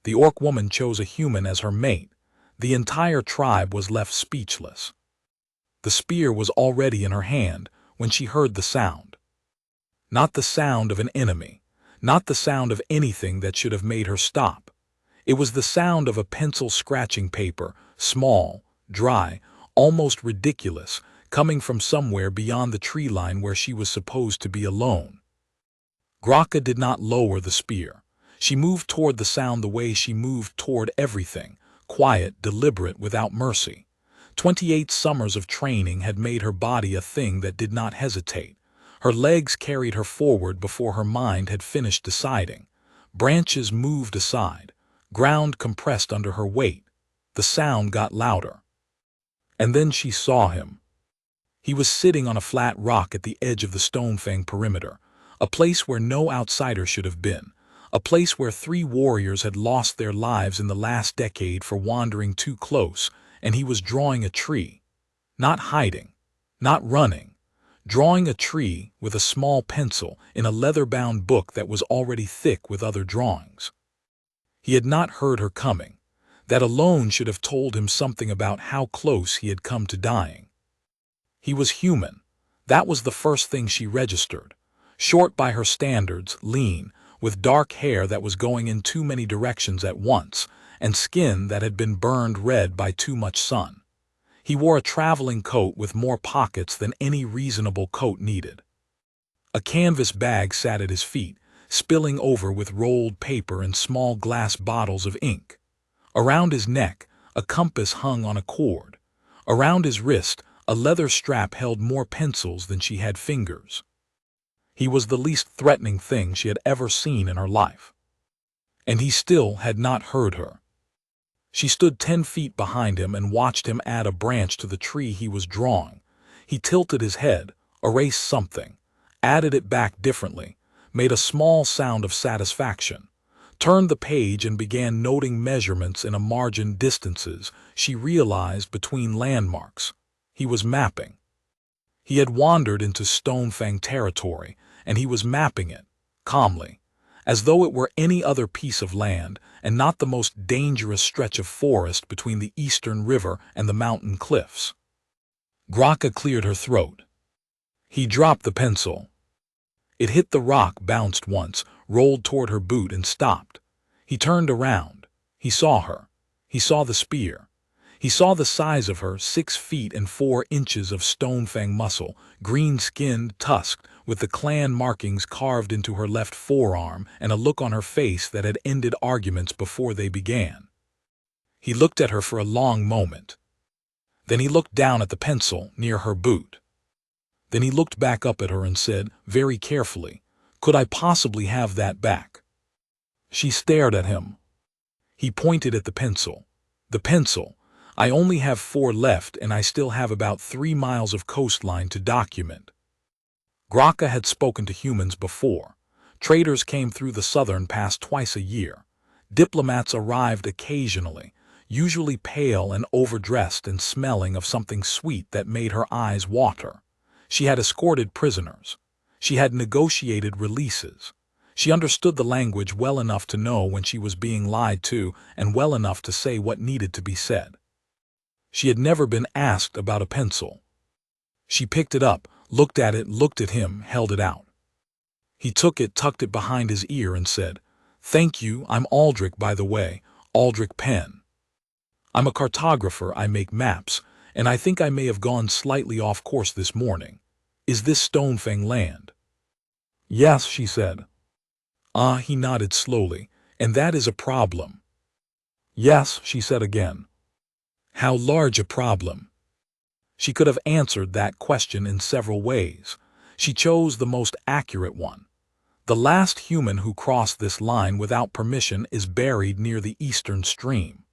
The orc woman chose a human as her mate. The entire tribe was left speechless. The spear was already in her hand when she heard the sound. Not the sound of an enemy, not the sound of anything that should have made her stop. It was the sound of a pencil scratching paper, small, dry, almost ridiculous, coming from somewhere beyond the tree line where she was supposed to be alone. Graka did not lower the spear. She moved toward the sound the way she moved toward everything, quiet, deliberate, without mercy. 28 summers of training had made her body a thing that did not hesitate. Her legs carried her forward before her mind had finished deciding. Branches moved aside. Ground compressed under her weight. The sound got louder. And then she saw him. He was sitting on a flat rock at the edge of the Stonefang perimeter, a place where no outsider should have been, a place where 3 warriors had lost their lives in the last decade for wandering too close, and he was drawing a tree. Not hiding, not running, drawing a tree with a small pencil in a leather-bound book that was already thick with other drawings. He had not heard her coming. That alone should have told him something about how close he had come to dying. He was human. That was the first thing she registered. Short by her standards, lean, with dark hair that was going in too many directions at once, and skin that had been burned red by too much sun. He wore a traveling coat with more pockets than any reasonable coat needed. A canvas bag sat at his feet, spilling over with rolled paper and small glass bottles of ink. Around his neck, a compass hung on a cord. Around his wrist, a leather strap held more pencils than she had fingers. He was the least threatening thing she had ever seen in her life. And he still had not heard her. She stood 10 feet behind him and watched him add a branch to the tree he was drawing. He tilted his head, erased something, added it back differently, made a small sound of satisfaction, turned the page and began noting measurements in a margin distances she realized between landmarks. He was mapping. He had wandered into Stonefang territory, and he was mapping it, calmly, as though it were any other piece of land and not the most dangerous stretch of forest between the eastern river and the mountain cliffs. Graka cleared her throat. He dropped the pencil. It hit the rock, bounced once, rolled toward her boot and stopped. He turned around. He saw her. He saw the spear. He saw the size of her, 6 feet and 4 inches of Stonefang muscle, green-skinned, tusked, with the clan markings carved into her left forearm and a look on her face that had ended arguments before they began. He looked at her for a long moment. Then he looked down at the pencil near her boot. Then he looked back up at her and said, very carefully, "Could I possibly have that back?" She stared at him. He pointed at the pencil. "The pencil. I only have 4 left and I still have about 3 miles of coastline to document." Graka had spoken to humans before. Traders came through the southern pass twice a year. Diplomats arrived occasionally, usually pale and overdressed and smelling of something sweet that made her eyes water. She had escorted prisoners. She had negotiated releases. She understood the language well enough to know when she was being lied to and well enough to say what needed to be said. She had never been asked about a pencil. She picked it up, looked at it, looked at him, held it out. He took it, tucked it behind his ear and said, "Thank you, I'm Aldrich, by the way, Aldrich Penn. I'm a cartographer, I make maps, and I think I may have gone slightly off course this morning. Is this Stonefang land?" "Yes," she said. "Ah," he nodded slowly, "and that is a problem." "Yes," she said again. "How large a problem?" She could have answered that question in several ways. She chose the most accurate one. The last human who crossed this line without permission is buried near the eastern stream.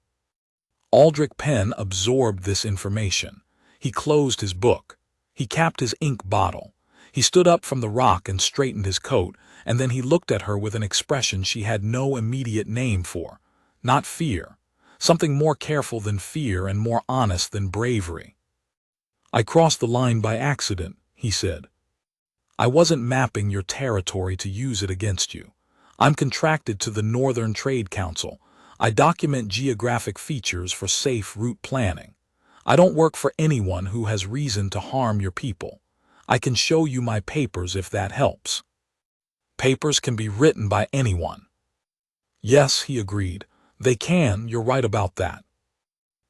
Aldrich Penn absorbed this information. He closed his book. He capped his ink bottle. He stood up from the rock and straightened his coat, and then he looked at her with an expression she had no immediate name for. Not fear. Something more careful than fear and more honest than bravery. "I crossed the line by accident," he said. "I wasn't mapping your territory to use it against you. I'm contracted to the Northern Trade Council. I document geographic features for safe route planning. I don't work for anyone who has reason to harm your people. I can show you my papers if that helps." "Papers can be written by anyone." "Yes," he agreed. "They can, you're right about that."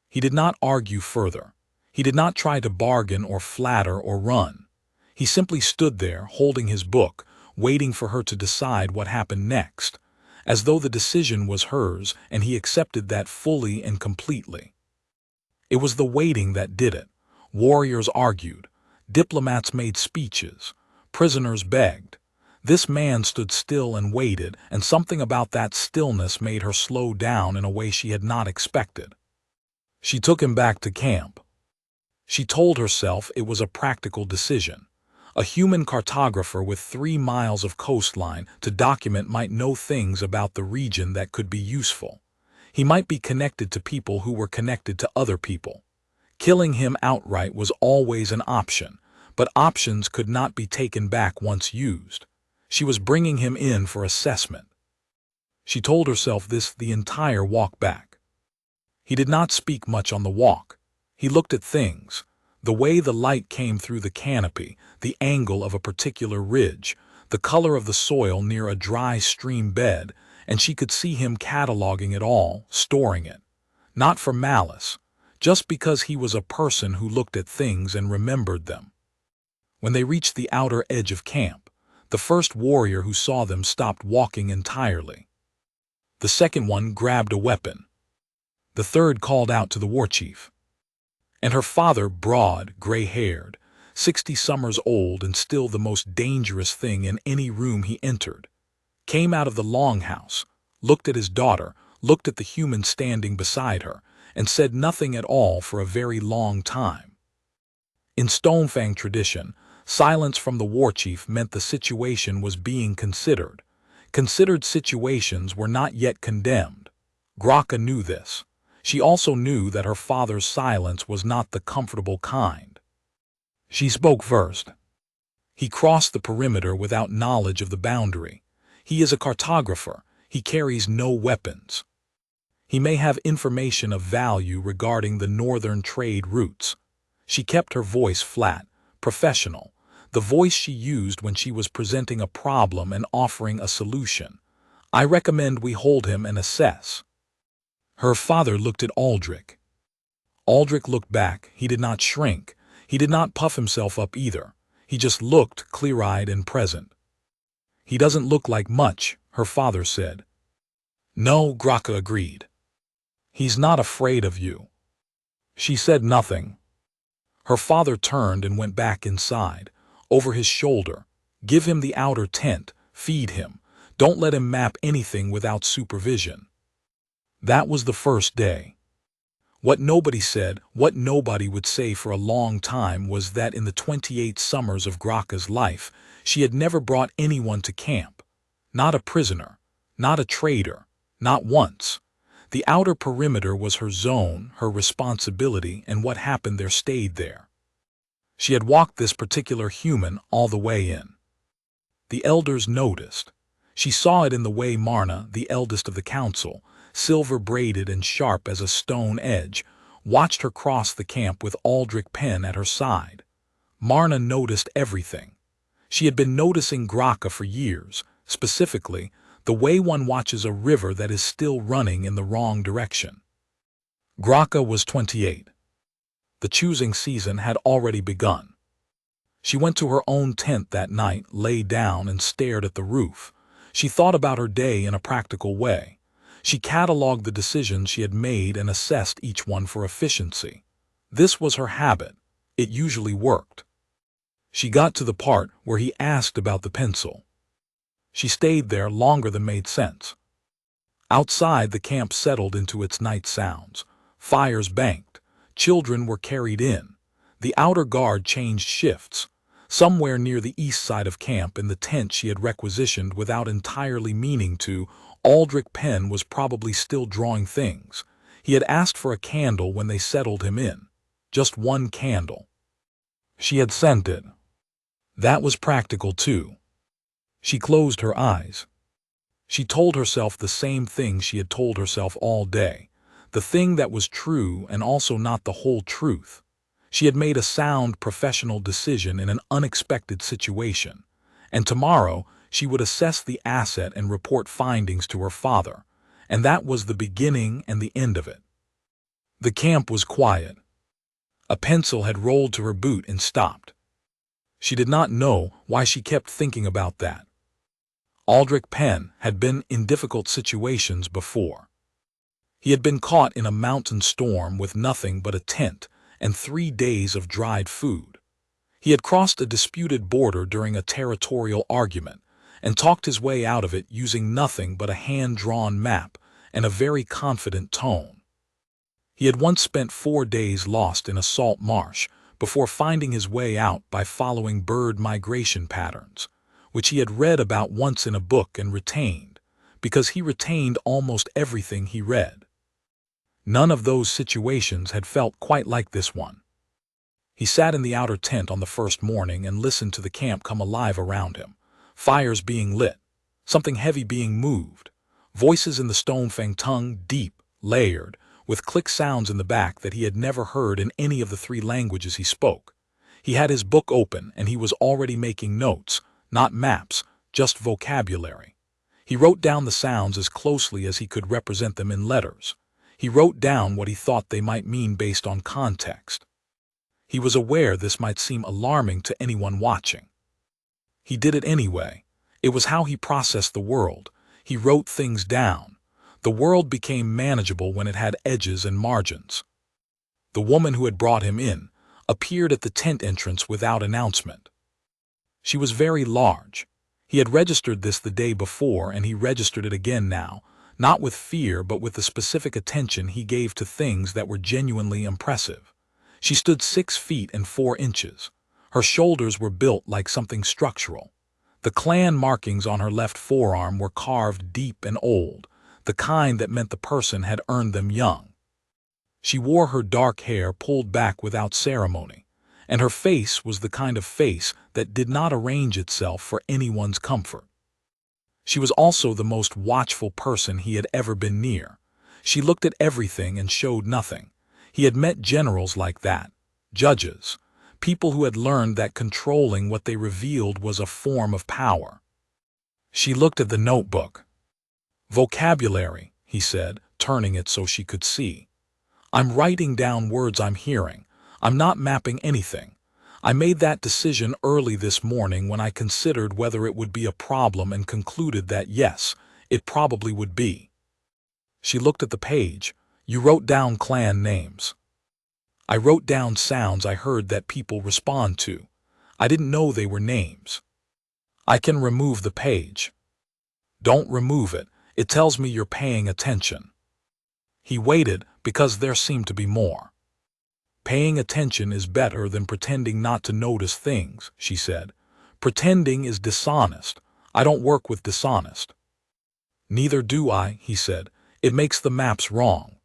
He did not argue further. He did not try to bargain or flatter or run. He simply stood there, holding his book, waiting for her to decide what happened next, as though the decision was hers and he accepted that fully and completely. It was the waiting that did it. Warriors argued. Diplomats made speeches. Prisoners begged. This man stood still and waited, and something about that stillness made her slow down in a way she had not expected. She took him back to camp. She told herself it was a practical decision. A human cartographer with 3 miles of coastline to document might know things about the region that could be useful. He might be connected to people who were connected to other people. Killing him outright was always an option, but options could not be taken back once used. She was bringing him in for assessment. She told herself this the entire walk back. He did not speak much on the walk. He looked at things, the way the light came through the canopy, the angle of a particular ridge, the color of the soil near a dry stream bed, and she could see him cataloging it all, storing it. Not for malice, just because he was a person who looked at things and remembered them. When they reached the outer edge of camp, the first warrior who saw them stopped walking entirely. The second one grabbed a weapon. The third called out to the war chief. And her father, broad, gray-haired, 60 summers old and still the most dangerous thing in any room he entered, came out of the longhouse, looked at his daughter, looked at the human standing beside her, and said nothing at all for a very long time. In Stonefang tradition, silence from the war chief meant the situation was being considered. Considered situations were not yet condemned. Graka knew this. She also knew that her father's silence was not the comfortable kind. She spoke first. "He crossed the perimeter without knowledge of the boundary. He is a cartographer. He carries no weapons. He may have information of value regarding the northern trade routes." She kept her voice flat, professional, the voice she used when she was presenting a problem and offering a solution. "I recommend we hold him and assess." Her father looked at Aldrich. Aldrich looked back. He did not shrink. He did not puff himself up either. He just looked clear-eyed and present. "He doesn't look like much," her father said. "No," Graka agreed. "He's not afraid of you." She said nothing. Her father turned and went back inside, over his shoulder. "Give him the outer tent, feed him. Don't let him map anything without supervision." That was the first day. What nobody said, what nobody would say for a long time, was that in the 28 summers of Graka's life, she had never brought anyone to camp. Not a prisoner, not a trader, not once. The outer perimeter was her zone, her responsibility, and what happened there stayed there. She had walked this particular human all the way in. The elders noticed. She saw it in the way Marna, the eldest of the council, silver-braided and sharp as a stone edge, watched her cross the camp with Aldrich Penn at her side. Marna noticed everything. She had been noticing Graka for years, specifically, the way one watches a river that is still running in the wrong direction. Graka was 28. The choosing season had already begun. She went to her own tent that night, lay down and stared at the roof. She thought about her day in a practical way. She cataloged the decisions she had made and assessed each one for efficiency. This was her habit. It usually worked. She got to the part where he asked about the pencil. She stayed there longer than made sense. Outside, the camp settled into its night sounds. Fires banked. Children were carried in. The outer guard changed shifts. Somewhere near the east side of camp, in the tent she had requisitioned without entirely meaning to, Aldrich Penn was probably still drawing things. He had asked for a candle when they settled him in. Just one candle. She had sent it. That was practical too. She closed her eyes. She told herself the same thing she had told herself all day, the thing that was true and also not the whole truth. She had made a sound professional decision in an unexpected situation, and tomorrow she would assess the asset and report findings to her father, and that was the beginning and the end of it. The camp was quiet. A pencil had rolled to her boot and stopped. She did not know why she kept thinking about that. Aldrich Penn had been in difficult situations before. He had been caught in a mountain storm with nothing but a tent and 3 days of dried food. He had crossed a disputed border during a territorial argument and talked his way out of it using nothing but a hand-drawn map and a very confident tone. He had once spent 4 days lost in a salt marsh before finding his way out by following bird migration patterns, which he had read about once in a book and retained, because he retained almost everything he read. None of those situations had felt quite like this one. He sat in the outer tent on the first morning and listened to the camp come alive around him, fires being lit, something heavy being moved, voices in the Stonefang tongue deep, layered, with click sounds in the back that he had never heard in any of the 3 languages he spoke. He had his book open and he was already making notes, not maps, just vocabulary. He wrote down the sounds as closely as he could represent them in letters. He wrote down what he thought they might mean based on context. He was aware this might seem alarming to anyone watching. He did it anyway. It was how he processed the world. He wrote things down. The world became manageable when it had edges and margins. The woman who had brought him in appeared at the tent entrance without announcement. She was very large. He had registered this the day before and he registered it again now, not with fear but with the specific attention he gave to things that were genuinely impressive. She stood 6 feet and 4 inches. Her shoulders were built like something structural. The clan markings on her left forearm were carved deep and old, the kind that meant the person had earned them young. She wore her dark hair pulled back without ceremony, and her face was the kind of face that did not arrange itself for anyone's comfort. She was also the most watchful person he had ever been near. She looked at everything and showed nothing. He had met generals like that, judges, people who had learned that controlling what they revealed was a form of power. She looked at the notebook. "Vocabulary," he said, turning it so she could see. "I'm writing down words I'm hearing. I'm not mapping anything. I made that decision early this morning when I considered whether it would be a problem and concluded that yes, it probably would be." She looked at the page. "You wrote down clan names." "I wrote down sounds I heard that people respond to. I didn't know they were names." "I can remove the page." "Don't remove it. It tells me you're paying attention." He waited because there seemed to be more. "Paying attention is better than pretending not to notice things," she said. "Pretending is dishonest. I don't work with dishonest." "Neither do I," he said. "It makes the maps wrong."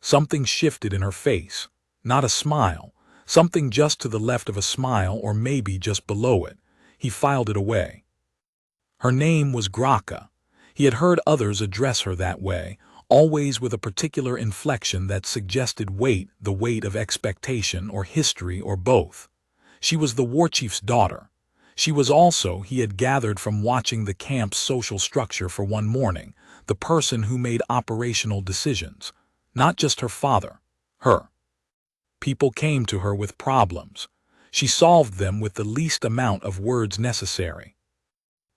Something shifted in her face. Not a smile. Something just to the left of a smile or maybe just below it. He filed it away. Her name was Graka. He had heard others address her that way, always with a particular inflection that suggested weight, the weight of expectation or history or both. She was the warchief's daughter. She was also, he had gathered from watching the camp's social structure for one morning, the person who made operational decisions. Not just her father, her. People came to her with problems. She solved them with the least amount of words necessary.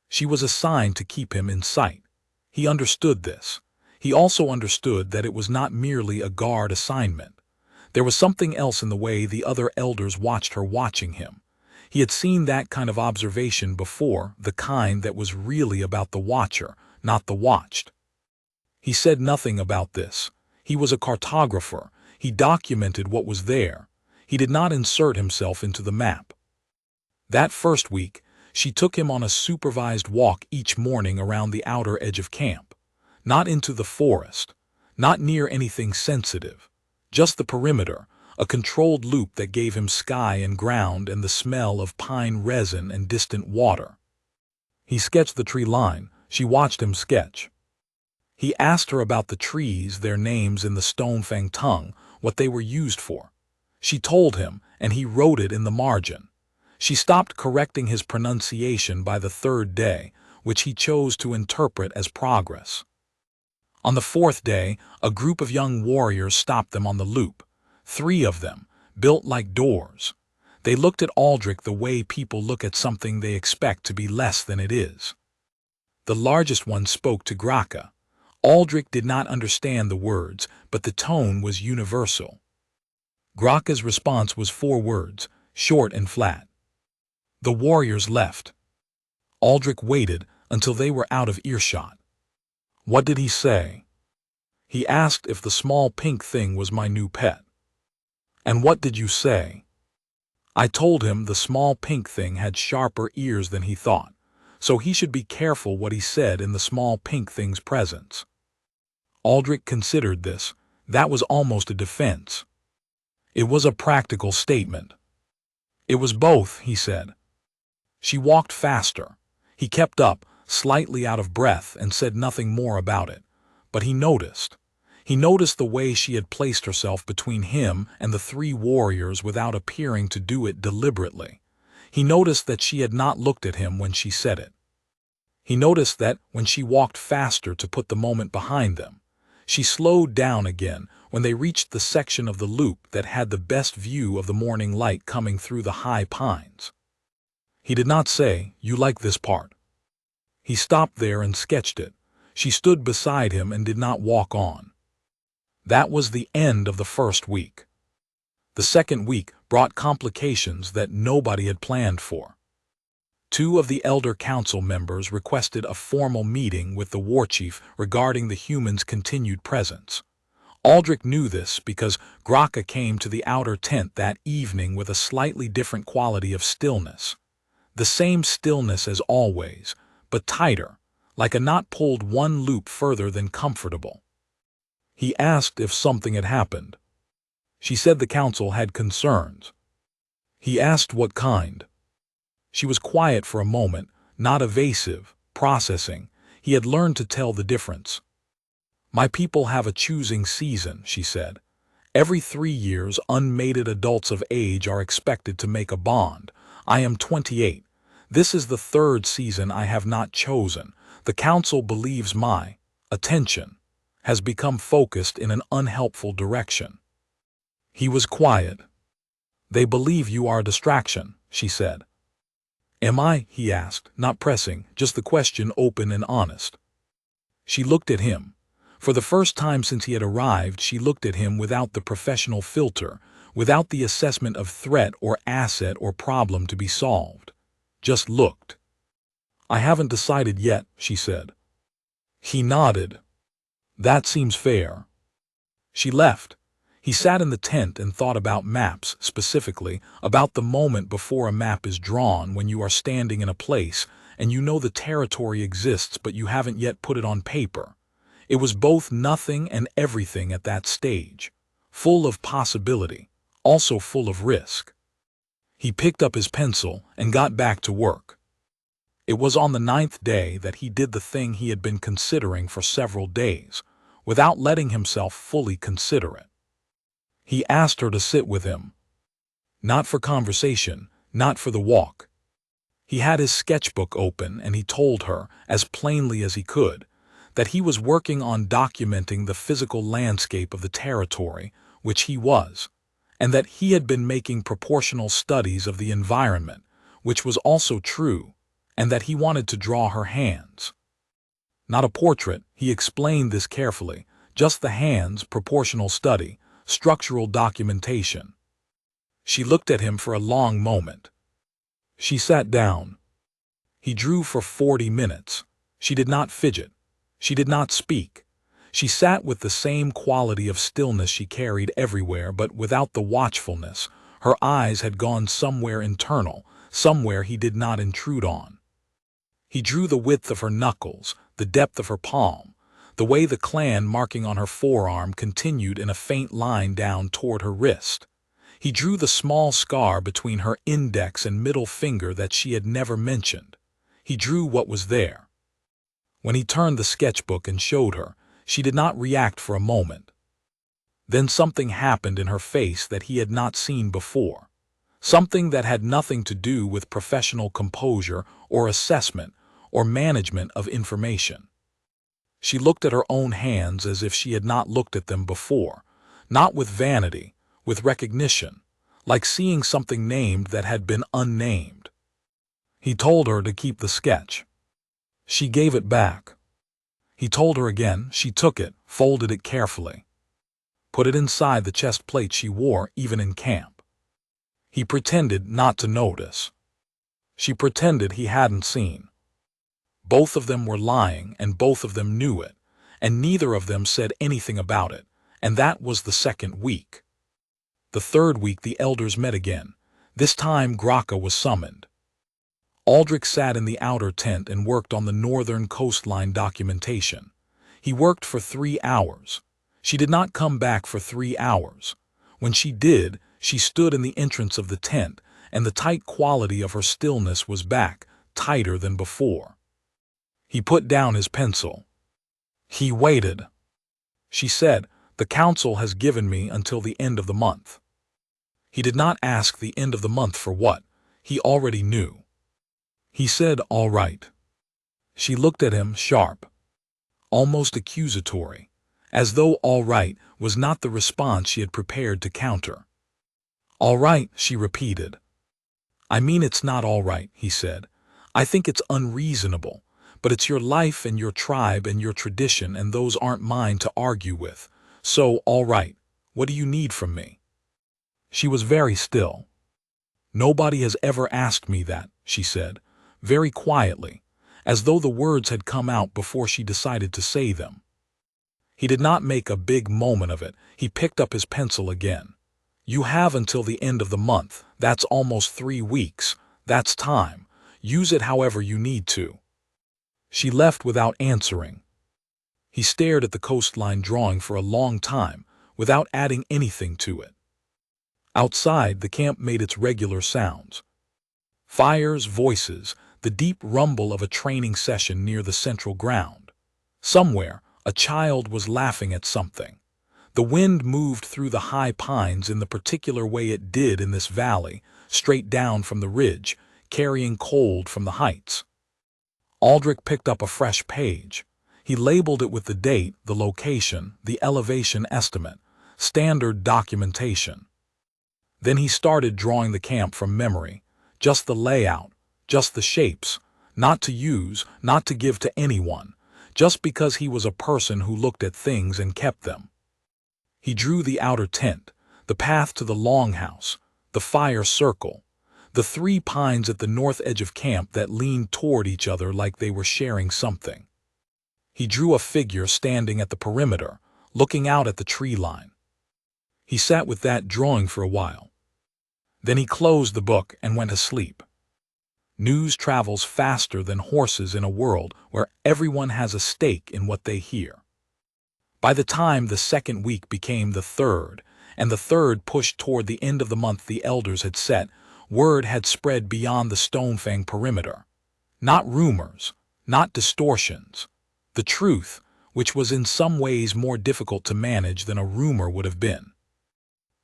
She was assigned to keep him in sight. He understood this. He also understood that it was not merely a guard assignment. There was something else in the way the other elders watched her watching him. He had seen that kind of observation before, the kind that was really about the watcher, not the watched. He said nothing about this. He was a cartographer. He documented what was there. He did not insert himself into the map. That first week, she took him on a supervised walk each morning around the outer edge of camp. Not into the forest, not near anything sensitive, just the perimeter, a controlled loop that gave him sky and ground and the smell of pine resin and distant water. He sketched the tree line, She watched him sketch. He asked her about the trees, their names in the Stonefang tongue, what they were used for. She told him, and he wrote it in the margin. She stopped correcting his pronunciation by the third day, which he chose to interpret as progress. On the fourth day, a group of young warriors stopped them on the loop. 3 of them, built like doors. They looked at Aldrich the way people look at something they expect to be less than it is. The largest one spoke to Graka. Aldrich did not understand the words, but the tone was universal. Graka's response was 4 words, short and flat. The warriors left. Aldrich waited until they were out of earshot. What did he say? He asked if the small pink thing was my new pet. And what did you say? I told him the small pink thing had sharper ears than he thought, so he should be careful what he said in the small pink thing's presence. Aldrich considered this. That was almost a defense. It was a practical statement. It was both, he said. She walked faster. He kept up, slightly out of breath, and said nothing more about it. But he noticed. He noticed the way she had placed herself between him and the 3 warriors without appearing to do it deliberately. He noticed that she had not looked at him when she said it. He noticed that when she walked faster to put the moment behind them, she slowed down again when they reached the section of the loop that had the best view of the morning light coming through the high pines. He did not say, "You like this part." He stopped there and sketched it. She stood beside him and did not walk on. That was the end of the first week. The second week brought complications that nobody had planned for. 2 of the elder council members requested a formal meeting with the war chief regarding the humans' continued presence. Aldrich knew this because Graka came to the outer tent that evening with a slightly different quality of stillness. The same stillness as always, but tighter, like a knot pulled 1 loop further than comfortable. He asked if something had happened. She said the council had concerns. He asked what kind. She was quiet for a moment, not evasive, processing. He had learned to tell the difference. My people have a choosing season, she said. Every 3 years, unmated adults of age are expected to make a bond. I am 28. This is the 3rd season I have not chosen. The council believes my attention has become focused in an unhelpful direction. He was quiet. They believe you are a distraction, she said. Am I? He asked, not pressing, just the question open and honest. She looked at him. For the first time since he had arrived, she looked at him without the professional filter, without the assessment of threat or asset or problem to be solved. Just looked. I haven't decided yet, she said. He nodded. That seems fair. She left. He sat in the tent and thought about maps, specifically about the moment before a map is drawn when you are standing in a place and you know the territory exists but you haven't yet put it on paper. It was both nothing and everything at that stage, full of possibility, also full of risk. He picked up his pencil and got back to work. It was on the 9th day that he did the thing he had been considering for several days, without letting himself fully consider it. He asked her to sit with him. Not for conversation, not for the walk. He had his sketchbook open and he told her, as plainly as he could, that he was working on documenting the physical landscape of the territory, which he was, and that he had been making proportional studies of the environment, which was also true, and that he wanted to draw her hands. Not a portrait, he explained this carefully, just the hands, proportional study, structural documentation. She looked at him for a long moment. She sat down. He drew for 40 minutes. She did not fidget. She did not speak. She sat with the same quality of stillness she carried everywhere, but without the watchfulness. Her eyes had gone somewhere internal, somewhere he did not intrude on. He drew the width of her knuckles, the depth of her palm, the way the clan marking on her forearm continued in a faint line down toward her wrist. He drew the small scar between her index and middle finger that she had never mentioned. He drew what was there. When he turned the sketchbook and showed her, she did not react for a moment. Then something happened in her face that he had not seen before. Something that had nothing to do with professional composure or assessment or management of information. She looked at her own hands as if she had not looked at them before, not with vanity, with recognition, like seeing something named that had been unnamed. He told her to keep the sketch. She gave it back. He told her again. She took it, folded it carefully, put it inside the chest plate she wore even in camp. He pretended not to notice. She pretended he hadn't seen. Both of them were lying, and both of them knew it, and neither of them said anything about it, and that was the second week. The third week the elders met again. This time Graca was summoned. Aldrich sat in the outer tent and worked on the northern coastline documentation. He worked for 3 hours. She did not come back for 3 hours. When she did, she stood in the entrance of the tent, and the tight quality of her stillness was back, tighter than before. He put down his pencil. He waited. She said, "The council has given me until the end of the month." He did not ask the end of the month for what. He already knew. He said, "All right." She looked at him sharp, almost accusatory, as though "all right" was not the response she had prepared to counter. "All right," she repeated. "I mean it's not all right," he said. "I think it's unreasonable, but it's your life and your tribe and your tradition, and those aren't mine to argue with. So, all right, what do you need from me?" She was very still. "Nobody has ever asked me that," she said, very quietly, as though the words had come out before she decided to say them. He did not make a big moment of it. He picked up his pencil again. "You have until the end of the month. That's almost 3 weeks. That's time. Use it however you need to." She left without answering. He stared at the coastline drawing for a long time, without adding anything to it. Outside, the camp made its regular sounds. Fires, voices, the deep rumble of a training session near the central ground. Somewhere, a child was laughing at something. The wind moved through the high pines in the particular way it did in this valley, straight down from the ridge, carrying cold from the heights. Aldrich picked up a fresh page. He labeled it with the date, the location, the elevation estimate, standard documentation. Then he started drawing the camp from memory, just the layout, just the shapes, not to use, not to give to anyone, just because he was a person who looked at things and kept them. He drew the outer tent, the path to the longhouse, the fire circle, the 3 pines at the north edge of camp that leaned toward each other like they were sharing something. He drew a figure standing at the perimeter, looking out at the tree line. He sat with that drawing for a while. Then he closed the book and went to sleep. News travels faster than horses in a world where everyone has a stake in what they hear. By the time the second week became the third, and the third pushed toward the end of the month the elders had set, word had spread beyond the Stonefang perimeter. Not rumors, not distortions. The truth, which was in some ways more difficult to manage than a rumor would have been.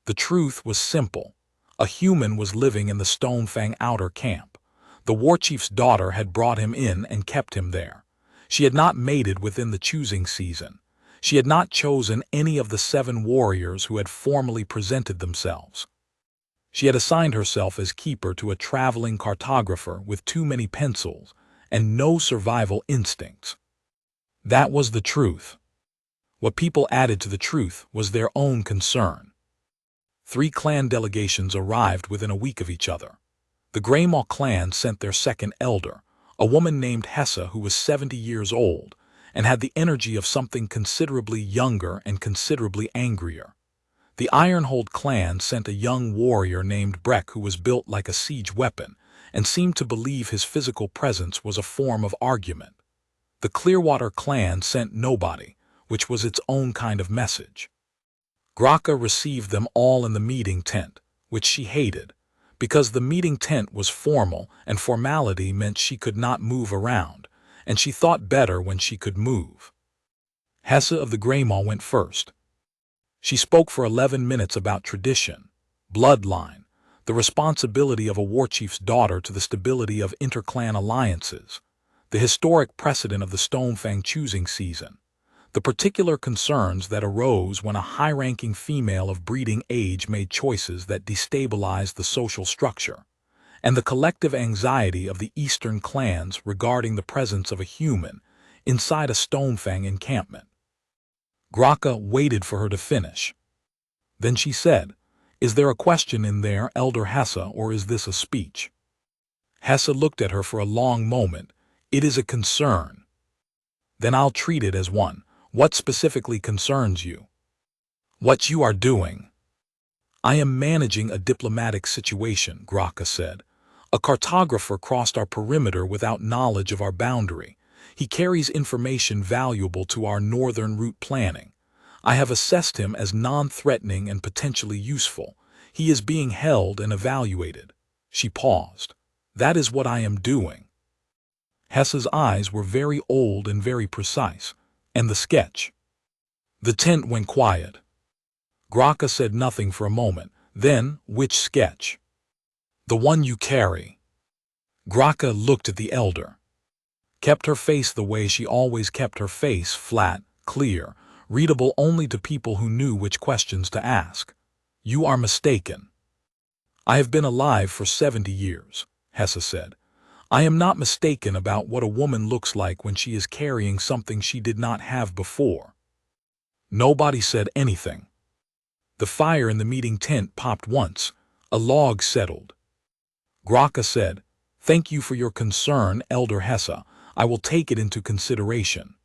The truth was simple. A human was living in the Stonefang outer camp. The warchief's daughter had brought him in and kept him there. She had not mated within the choosing season. She had not chosen any of the 7 warriors who had formally presented themselves. She had assigned herself as keeper to a traveling cartographer with too many pencils and no survival instincts. That was the truth. What people added to the truth was their own concern. 3 clan delegations arrived within a week of each other. The Greymaw clan sent their second elder, a woman named Hessa who was 70 years old and had the energy of something considerably younger and considerably angrier. The Ironhold clan sent a young warrior named Breck who was built like a siege weapon and seemed to believe his physical presence was a form of argument. The Clearwater clan sent nobody, which was its own kind of message. Graca received them all in the meeting tent, which she hated, because the meeting tent was formal and formality meant she could not move around, and she thought better when she could move. Hesse of the Greymaw went first. She spoke for 11 minutes about tradition, bloodline, the responsibility of a warchief's daughter to the stability of interclan alliances, the historic precedent of the Stonefang choosing season, the particular concerns that arose when a high-ranking female of breeding age made choices that destabilized the social structure, and the collective anxiety of the Eastern clans regarding the presence of a human inside a Stonefang encampment. Graka waited for her to finish. Then she said, "Is there a question in there, Elder Hesse, or is this a speech?" Hesse looked at her for a long moment. "It is a concern." "Then I'll treat it as one. What specifically concerns you?" "What you are doing." "I am managing a diplomatic situation," Graka said. "A cartographer crossed our perimeter without knowledge of our boundary. He carries information valuable to our northern route planning. I have assessed him as non-threatening and potentially useful. He is being held and evaluated." She paused. "That is what I am doing." Hesse's eyes were very old and very precise. "And the sketch?" The tent went quiet. Graka said nothing for a moment. Then, "Which sketch?" "The one you carry." Graka looked at the elder. Kept her face the way she always kept her face, flat, clear, readable only to people who knew which questions to ask. "You are mistaken." "I have been alive for 70 years, Hesse said. "I am not mistaken about what a woman looks like when she is carrying something she did not have before." Nobody said anything. The fire in the meeting tent popped once. A log settled. Graka said, "Thank you for your concern, Elder Hesse. I will take it into consideration."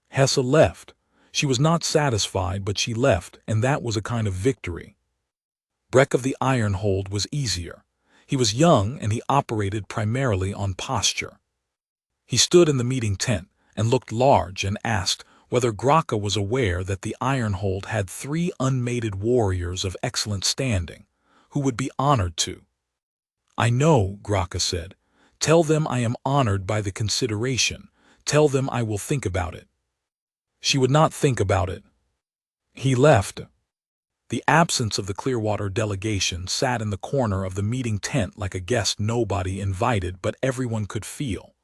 Hesse left. She was not satisfied, but she left, and that was a kind of victory. Breck of the Ironhold was easier. He was young, and he operated primarily on posture. He stood in the meeting tent and looked large and asked whether Graka was aware that the Ironhold had 3 unmated warriors of excellent standing, who would be honored to. "I know," Graka said. "Tell them I am honored by the consideration. Tell them I will think about it." She would not think about it. He left. The absence of the Clearwater delegation sat in the corner of the meeting tent like a guest nobody invited but everyone could feel.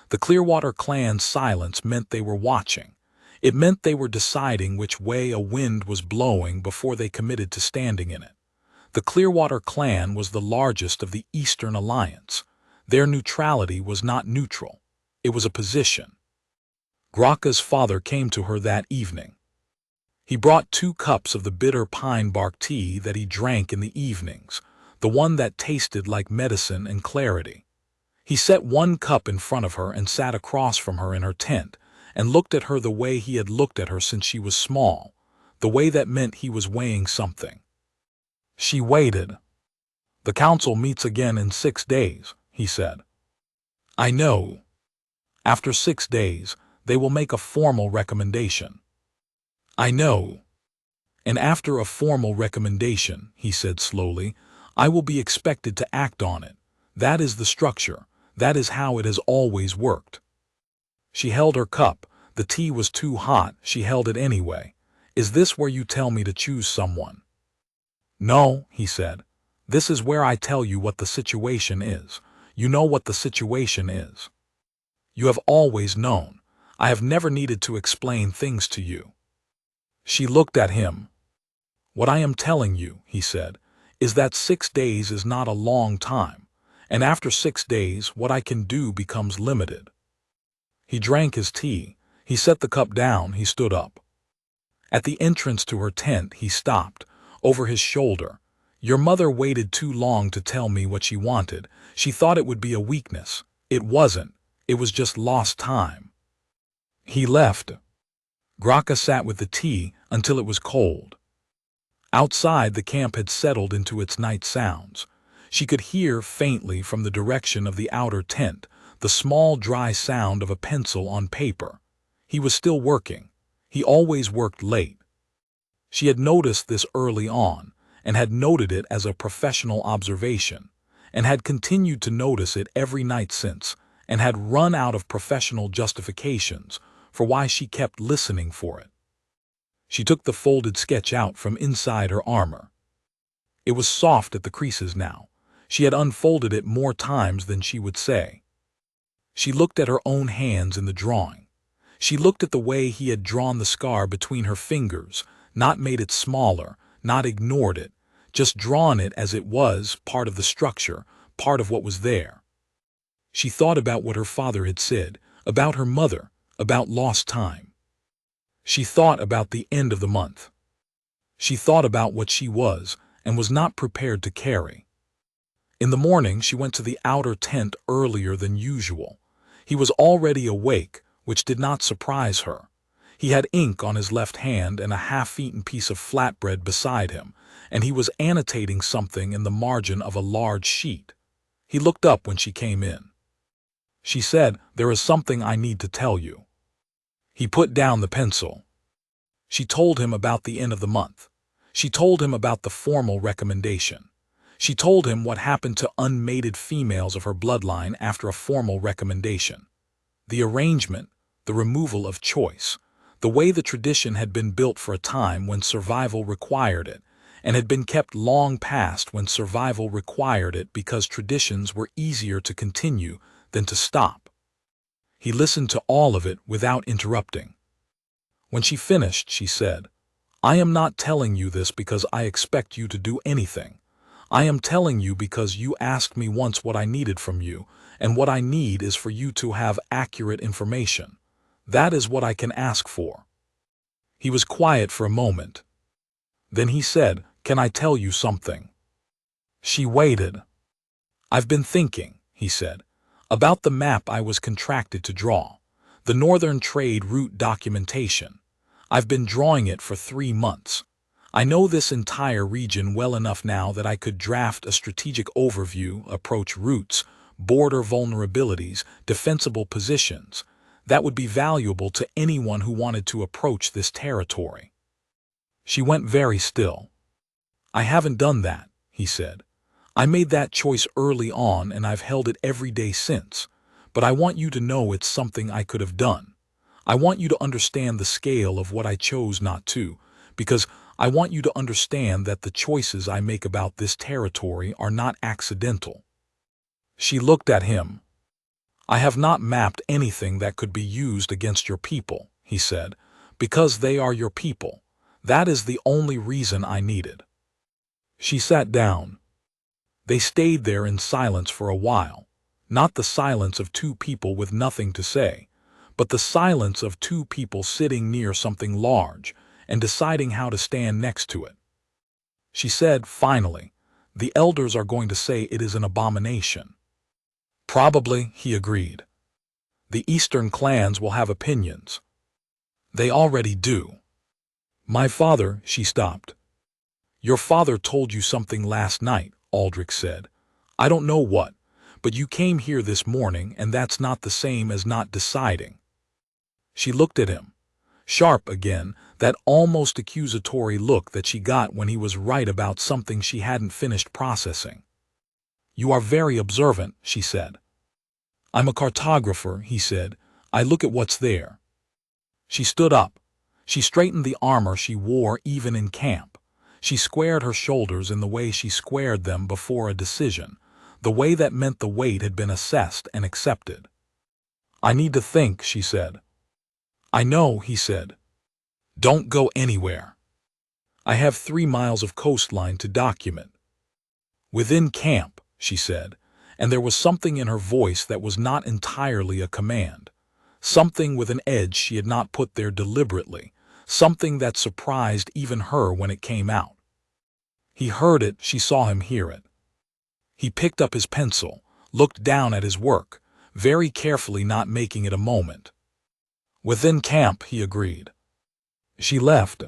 The Clearwater clan's silence meant they were watching. It meant they were deciding which way a wind was blowing before they committed to standing in it. The Clearwater clan was the largest of the Eastern Alliance. Their neutrality was not neutral. It was a position. Graka's father came to her that evening. He brought 2 cups of the bitter pine bark tea that he drank in the evenings, the one that tasted like medicine and clarity. He set 1 cup in front of her and sat across from her in her tent, and looked at her the way he had looked at her since she was small, the way that meant he was weighing something. She waited. "The council meets again in 6 days, he said. "I know. After 6 days, they will make a formal recommendation." "I know. And after a formal recommendation," he said slowly, "I will be expected to act on it. That is the structure. That is how it has always worked." She held her cup. The tea was too hot. She held it anyway. "Is this where you tell me to choose someone?" "No," he said. "This is where I tell you what the situation is. You know what the situation is. You have always known. I have never needed to explain things to you." She looked at him. "What I am telling you," he said, "is that 6 days is not a long time, and after 6 days what I can do becomes limited." He drank his tea. He set the cup down. He stood up. At the entrance to her tent he stopped, over his shoulder. "Your mother waited too long to tell me what she wanted. She thought it would be a weakness. It wasn't. It was just lost time." He left. Graka sat with the tea until it was cold. Outside, the camp had settled into its night sounds. She could hear faintly from the direction of the outer tent the small dry sound of a pencil on paper. He was still working. He always worked late. She had noticed this early on, and had noted it as a professional observation, and had continued to notice it every night since, and had run out of professional justifications for why she kept listening for it. She took the folded sketch out from inside her armor. It was soft at the creases now. She had unfolded it more times than she would say. She looked at her own hands in the drawing. She looked at the way he had drawn the scar between her fingers, not made it smaller, not ignored it, just drawn it as it was, part of the structure, part of what was there. She thought about what her father had said, about her mother, about lost time. She thought about the end of the month. She thought about what she was and was not prepared to carry. In the morning, she went to the outer tent earlier than usual. He was already awake, which did not surprise her. He had ink on his left hand and a half-eaten piece of flatbread beside him, and he was annotating something in the margin of a large sheet. He looked up when she came in. She said, "There is something I need to tell you." He put down the pencil. She told him about the end of the month. She told him about the formal recommendation. She told him what happened to unmated females of her bloodline after a formal recommendation. The arrangement, the removal of choice, the way the tradition had been built for a time when survival required it, and had been kept long past when survival required it because traditions were easier to continue than to stop. He listened to all of it without interrupting. When she finished, she said, "I am not telling you this because I expect you to do anything. I am telling you because you asked me once what I needed from you, and what I need is for you to have accurate information. That is what I can ask for." He was quiet for a moment. Then he said, "Can I tell you something?" She waited. "I've been thinking," he said, "about the map I was contracted to draw, the Northern Trade Route documentation. I've been drawing it for 3 months. I know this entire region well enough now that I could draft a strategic overview, approach routes, border vulnerabilities, defensible positions, that would be valuable to anyone who wanted to approach this territory." She went very still. "I haven't done that," he said. "I made that choice early on and I've held it every day since, but I want you to know it's something I could have done. I want you to understand the scale of what I chose not to, because I want you to understand that the choices I make about this territory are not accidental." She looked at him. "I have not mapped anything that could be used against your people," he said, "because they are your people. That is the only reason I needed." She sat down. They stayed there in silence for a while, not the silence of two people with nothing to say, but the silence of two people sitting near something large and deciding how to stand next to it. She said, finally, "The elders are going to say it is an abomination." "Probably," he agreed. "The Eastern clans will have opinions. They already do." "My father," she stopped. "Your father told you something last night," Aldrich said. "I don't know what, but you came here this morning and that's not the same as not deciding." She looked at him. Sharp again, that almost accusatory look that she got when he was right about something she hadn't finished processing. "You are very observant," she said. "I'm a cartographer," he said. "I look at what's there." She stood up. She straightened the armor she wore even in camp. She squared her shoulders in the way she squared them before a decision, the way that meant the weight had been assessed and accepted. "I need to think," she said. "I know," he said. "Don't go anywhere. I have 3 miles of coastline to document." "Within camp," she said, and there was something in her voice that was not entirely a command, something with an edge she had not put there deliberately, something that surprised even her when it came out. He heard it, she saw him hear it. He picked up his pencil, looked down at his work, very carefully not making it a moment. "Within camp," he agreed. She left,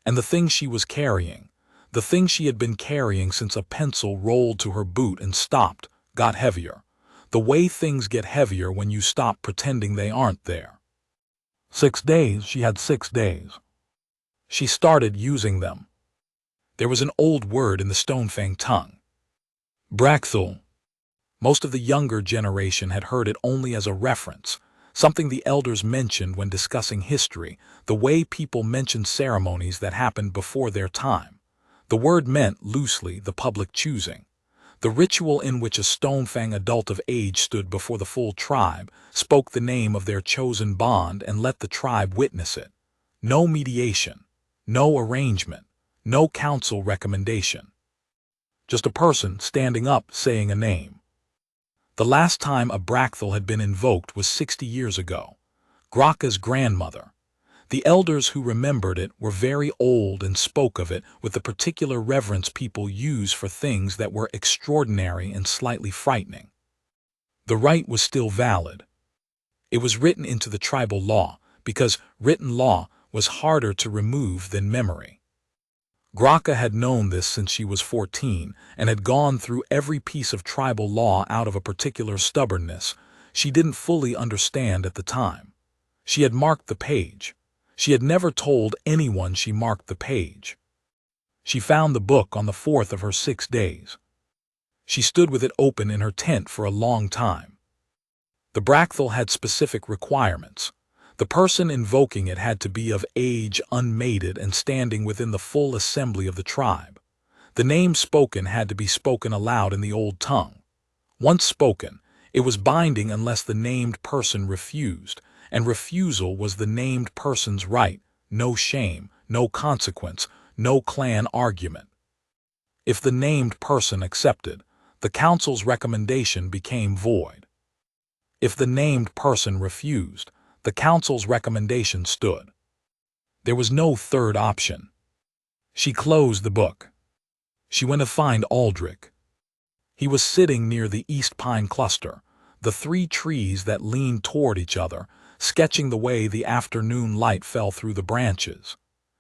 and the thing she was carrying, the thing she had been carrying since a pencil rolled to her boot and stopped, got heavier, the way things get heavier when you stop pretending they aren't there. 6 days, she had 6 days. She started using them. There was an old word in the Stonefang tongue. Braxthul. Most of the younger generation had heard it only as a reference, something the elders mentioned when discussing history, the way people mentioned ceremonies that happened before their time. The word meant, loosely, the public choosing. The ritual in which a Stonefang adult of age stood before the full tribe, spoke the name of their chosen bond and let the tribe witness it. No mediation, no arrangement, no council recommendation. Just a person standing up saying a name. The last time a Brakthal had been invoked was 60 years ago. Graka's grandmother. The elders who remembered it were very old and spoke of it with the particular reverence people use for things that were extraordinary and slightly frightening. The rite was still valid. It was written into the tribal law, because written law was harder to remove than memory. Graka had known this since she was 14 and had gone through every piece of tribal law out of a particular stubbornness she didn't fully understand at the time. She had marked the page. She had never told anyone she marked the page. She found the book on the 4th of her 6 days. She stood with it open in her tent for a long time. The Brakthal had specific requirements. The person invoking it had to be of age, unmated, and standing within the full assembly of the tribe. The name spoken had to be spoken aloud in the old tongue. Once spoken, it was binding unless the named person refused, and refusal was the named person's right, no shame, no consequence, no clan argument. If the named person accepted, the council's recommendation became void. If the named person refused, the council's recommendation stood. There was no third option. She closed the book. She went to find Aldrich. He was sitting near the East Pine cluster, the 3 trees that leaned toward each other, sketching the way the afternoon light fell through the branches.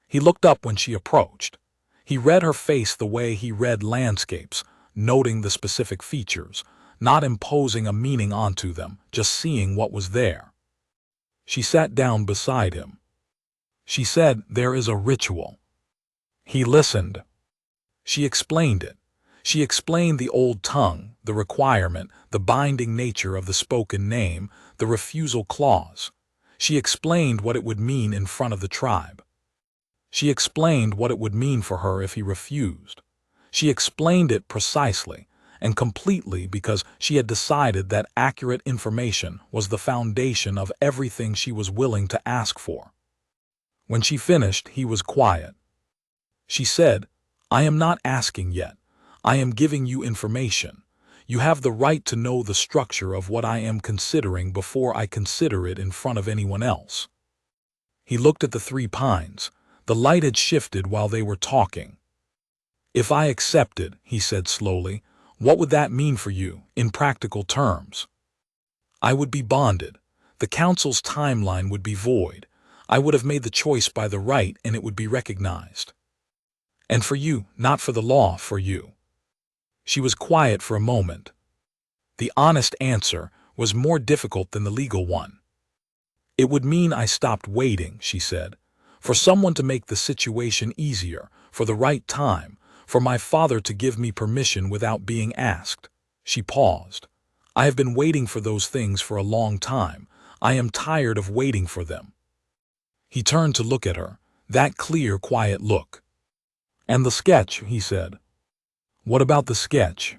He looked up when she approached. He read her face the way he read landscapes, noting the specific features, not imposing a meaning onto them, just seeing what was there. She sat down beside him. She said, "There is a ritual." He listened. She explained it. She explained the old tongue, the requirement, the binding nature of the spoken name, the refusal clause. She explained what it would mean in front of the tribe. She explained what it would mean for her if he refused. She explained it precisely and completely because she had decided that accurate information was the foundation of everything she was willing to ask for. When she finished, he was quiet. She said, "I am not asking yet. I am giving you information. You have the right to know the structure of what I am considering before I consider it in front of anyone else." He looked at the 3 pines. The light had shifted while they were talking. "If I accepted," he said slowly, "what would that mean for you, in practical terms?" "I would be bonded. The council's timeline would be void. I would have made the choice by the right and it would be recognized." "And for you, not for the law, for you." She was quiet for a moment. The honest answer was more difficult than the legal one. "It would mean I stopped waiting," she said, "for someone to make the situation easier, for the right time, for my father to give me permission without being asked." She paused. "I have been waiting for those things for a long time. I am tired of waiting for them." He turned to look at her, that clear, quiet look. "And the sketch," he said. "What about the sketch?"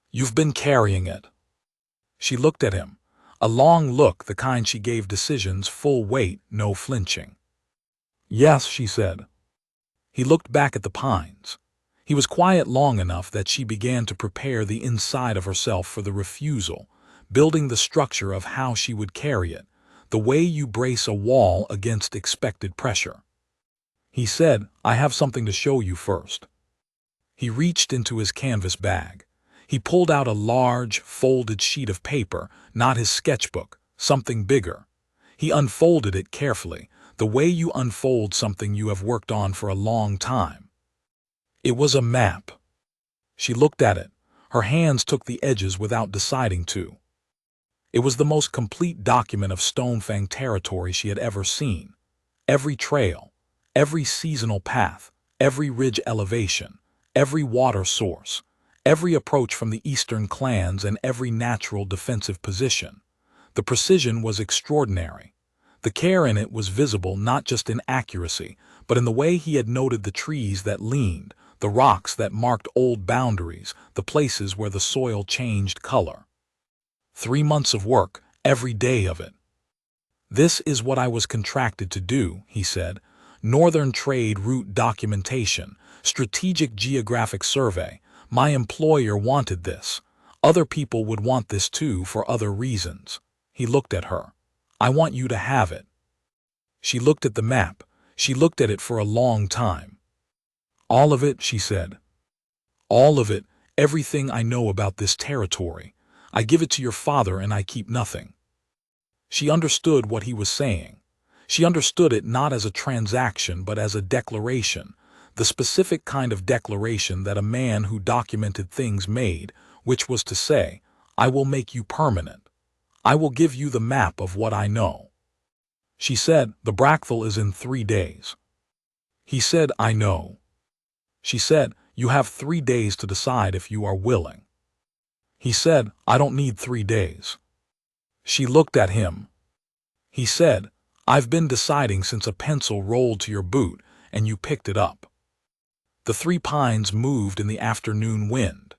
"You've been carrying it." She looked at him, a long look, the kind she gave decisions full weight, no flinching. "Yes," she said. He looked back at the pines. He was quiet long enough that she began to prepare the inside of herself for the refusal, building the structure of how she would carry it, the way you brace a wall against expected pressure. He said, "I have something to show you first." He reached into his canvas bag. He pulled out a large, folded sheet of paper, not his sketchbook, something bigger. He unfolded it carefully, the way you unfold something you have worked on for a long time. It was a map. She looked at it. Her hands took the edges without deciding to. It was the most complete document of Stonefang territory she had ever seen. Every trail, every seasonal path, every ridge elevation, every water source, every approach from the eastern clans and every natural defensive position. The precision was extraordinary. The care in it was visible not just in accuracy, but in the way he had noted the trees that leaned, the rocks that marked old boundaries, the places where the soil changed color. 3 months of work, every day of it. This is what I was contracted to do, he said. Northern trade route documentation, strategic geographic survey. My employer wanted this. Other people would want this too for other reasons. He looked at her. I want you to have it. She looked at the map. She looked at it for a long time. All of it, she said. All of it, everything I know about this territory. I give it to your father and I keep nothing. She understood what he was saying. She understood it not as a transaction but as a declaration, the specific kind of declaration that a man who documented things made, which was to say, I will make you permanent. I will give you the map of what I know. She said, the Brackthal is in 3 days. He said, I know. She said, you have 3 days to decide if you are willing. He said, I don't need 3 days. She looked at him. He said, I've been deciding since a pencil rolled to your boot and you picked it up. The 3 pines moved in the afternoon wind.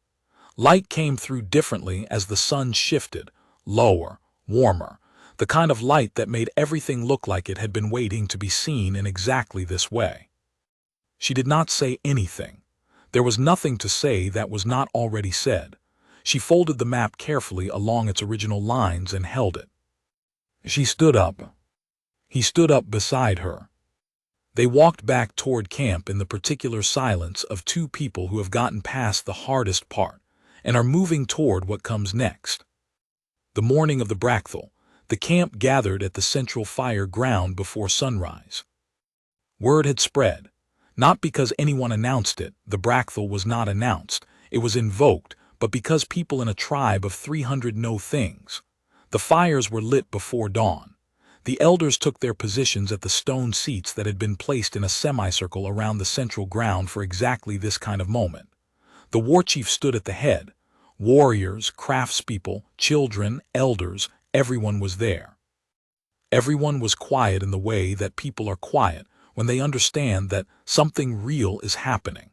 Light came through differently as the sun shifted, lower, warmer, the kind of light that made everything look like it had been waiting to be seen in exactly this way. She did not say anything. There was nothing to say that was not already said. She folded the map carefully along its original lines and held it. She stood up. He stood up beside her. They walked back toward camp in the particular silence of 2 people who have gotten past the hardest part and are moving toward what comes next. The morning of the Brackthal, the camp gathered at the central fire ground before sunrise. Word had spread. Not because anyone announced it, the Brackthal was not announced, it was invoked, but because people in a tribe of 300 know things. The fires were lit before dawn. The elders took their positions at the stone seats that had been placed in a semicircle around the central ground for exactly this kind of moment. The war chief stood at the head. Warriors, craftspeople, children, elders, everyone was there. Everyone was quiet in the way that people are quiet when they understand that something real is happening.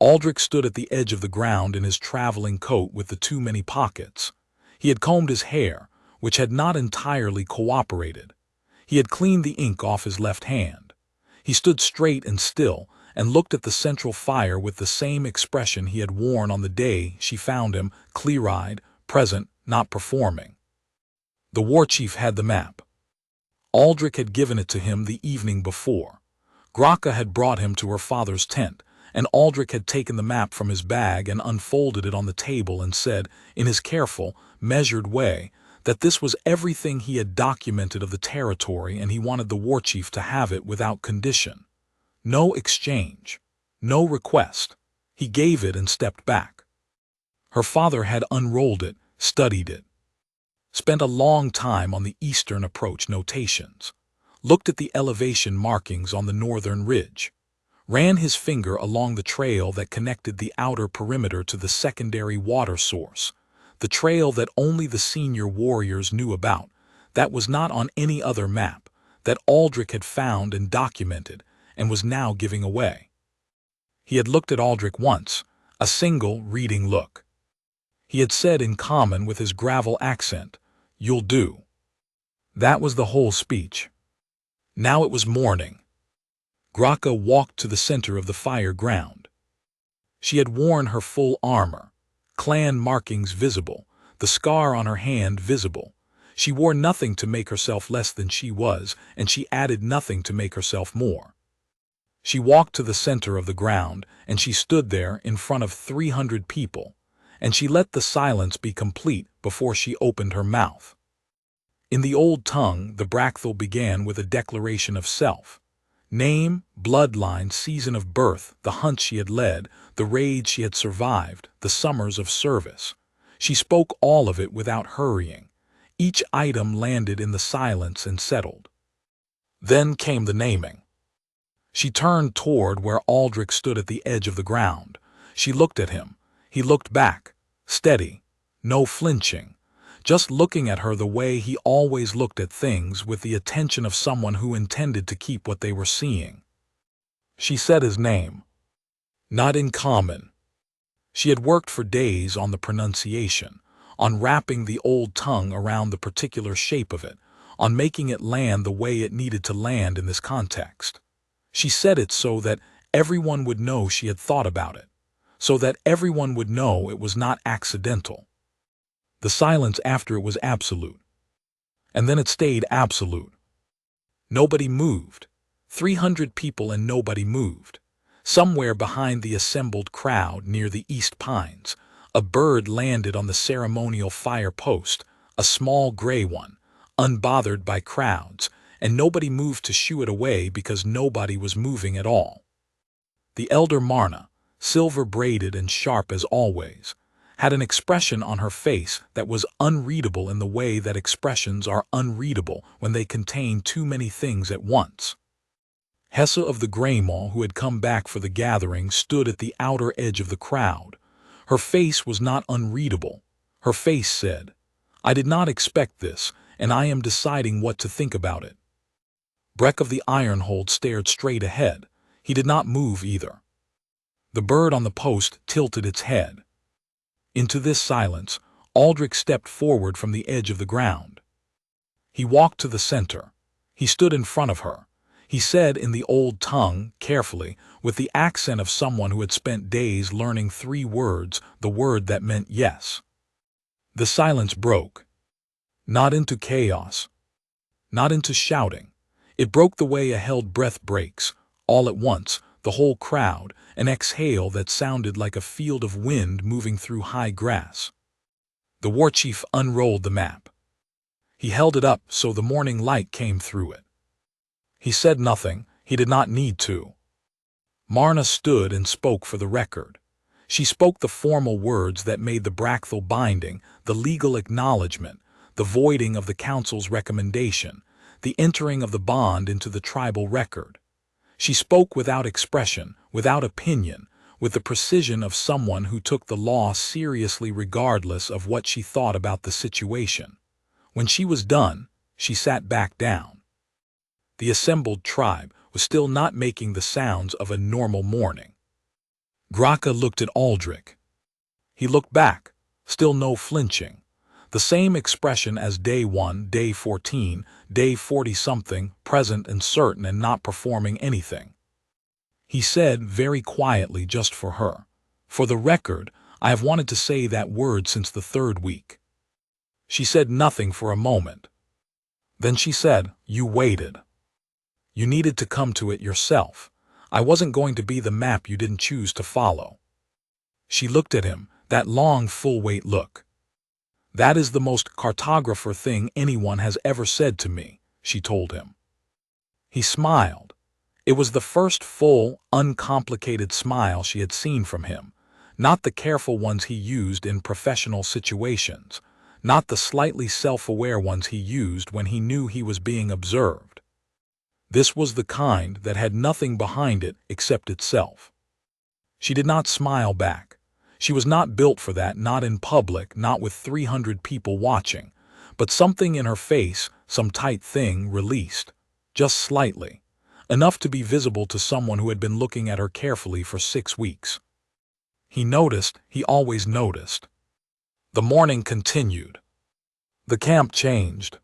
Aldrich stood at the edge of the ground in his traveling coat with the too many pockets. He had combed his hair, which had not entirely cooperated. He had cleaned the ink off his left hand. He stood straight and still and looked at the central fire with the same expression he had worn on the day she found him, clear-eyed, present, not performing. The war chief had the map. Aldrich had given it to him the evening before. Graka had brought him to her father's tent, and Aldrich had taken the map from his bag and unfolded it on the table and said, in his careful, measured way, that this was everything he had documented of the territory and he wanted the war chief to have it without condition. No exchange. No request. He gave it and stepped back. Her father had unrolled it, studied it. Spent a long time on the eastern approach notations. Looked at the elevation markings on the northern ridge. Ran his finger along the trail that connected the outer perimeter to the secondary water source. The trail that only the senior warriors knew about, that was not on any other map, that Aldrich had found and documented, and was now giving away. He had looked at Aldrich once, a single reading look. He had said in common with his gravel accent, "You'll do." That was the whole speech. Now it was morning. Graka walked to the center of the fire ground. She had worn her full armor, clan markings visible, the scar on her hand visible. She wore nothing to make herself less than she was, and she added nothing to make herself more. She walked to the center of the ground, and she stood there in front of 300 people, and she let the silence be complete before she opened her mouth. In the old tongue, the Brackthal began with a declaration of self. Name, bloodline, season of birth, the hunt she had led, the raids she had survived, the summers of service. She spoke all of it without hurrying. Each item landed in the silence and settled. Then came the naming. She turned toward where Aldrich stood at the edge of the ground. She looked at him. He looked back, steady, no flinching, just looking at her the way he always looked at things, with the attention of someone who intended to keep what they were seeing. She said his name. Not in common. She had worked for days on the pronunciation, on wrapping the old tongue around the particular shape of it, on making it land the way it needed to land in this context. She said it so that everyone would know she had thought about it, so that everyone would know it was not accidental. The silence after it was absolute. And then it stayed absolute. Nobody moved. 300 people and nobody moved. Somewhere behind the assembled crowd near the East Pines, a bird landed on the ceremonial fire post, a small gray one, unbothered by crowds, and nobody moved to shoo it away because nobody was moving at all. The elder Marna, silver-braided and sharp as always, had an expression on her face that was unreadable in the way that expressions are unreadable when they contain too many things at once. Hesse of the Greymaw, who had come back for the gathering, stood at the outer edge of the crowd. Her face was not unreadable. Her face said, "I did not expect this, and I am deciding what to think about it." Breck of the Ironhold stared straight ahead. He did not move either. The bird on the post tilted its head. Into this silence, Aldrich stepped forward from the edge of the ground. He walked to the center. He stood in front of her. He said in the old tongue, carefully, with the accent of someone who had spent days learning 3 words, the word that meant yes. The silence broke. Not into chaos. Not into shouting. It broke the way a held breath breaks, all at once, the whole crowd, an exhale that sounded like a field of wind moving through high grass. The war chief unrolled the map. He held it up so the morning light came through it. He said nothing. He did not need to. Marna stood and spoke for the record. She spoke the formal words that made the Brackthel binding, the legal acknowledgement, the voiding of the council's recommendation, the entering of the bond into the tribal record. She spoke without expression, without opinion, with the precision of someone who took the law seriously regardless of what she thought about the situation. When she was done, she sat back down. The assembled tribe was still not making the sounds of a normal morning. Graka looked at Aldrich. He looked back, still no flinching. The same expression as day 1, day 14, day 40-something, present and certain and not performing anything. He said very quietly, just for her, "For the record, I have wanted to say that word since the 3rd week." She said nothing for a moment. Then she said, "You waited. You needed to come to it yourself. I wasn't going to be the map you didn't choose to follow." She looked at him, that long full-weight look. "That is the most cartographer thing anyone has ever said to me," she told him. He smiled. It was the first full, uncomplicated smile she had seen from him, not the careful ones he used in professional situations, not the slightly self-aware ones he used when he knew he was being observed. This was the kind that had nothing behind it except itself. She did not smile back. She was not built for that, not in public, not with 300 people watching. But something in her face, some tight thing, released, just slightly, enough to be visible to someone who had been looking at her carefully for 6 weeks. He noticed, he always noticed. The morning continued. The camp changed.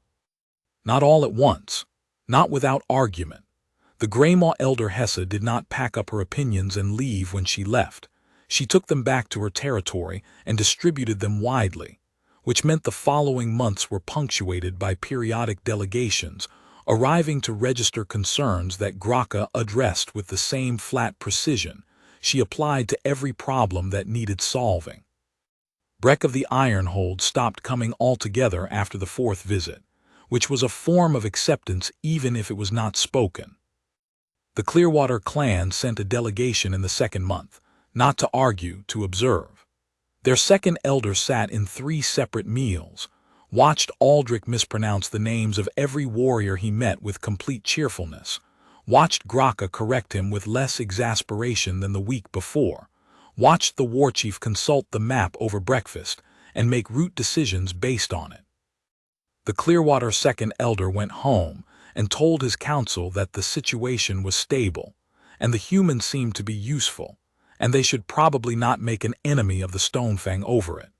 Not all at once. Not without argument. The Greymaw elder Hesse did not pack up her opinions and leave when she left. She took them back to her territory and distributed them widely, which meant the following months were punctuated by periodic delegations, arriving to register concerns that Graka addressed with the same flat precision she applied to every problem that needed solving. Breck of the Ironhold stopped coming altogether after the 4th visit, which was a form of acceptance even if it was not spoken. The Clearwater clan sent a delegation in the 2nd month, not to argue, to observe. Their 2nd elder sat in 3 separate meals, watched Aldrich mispronounce the names of every warrior he met with complete cheerfulness, watched Graka correct him with less exasperation than the week before, watched the war chief consult the map over breakfast and make route decisions based on it. The Clearwater Second Elder went home and told his council that the situation was stable, and the humans seemed to be useful, and they should probably not make an enemy of the Stonefang over it.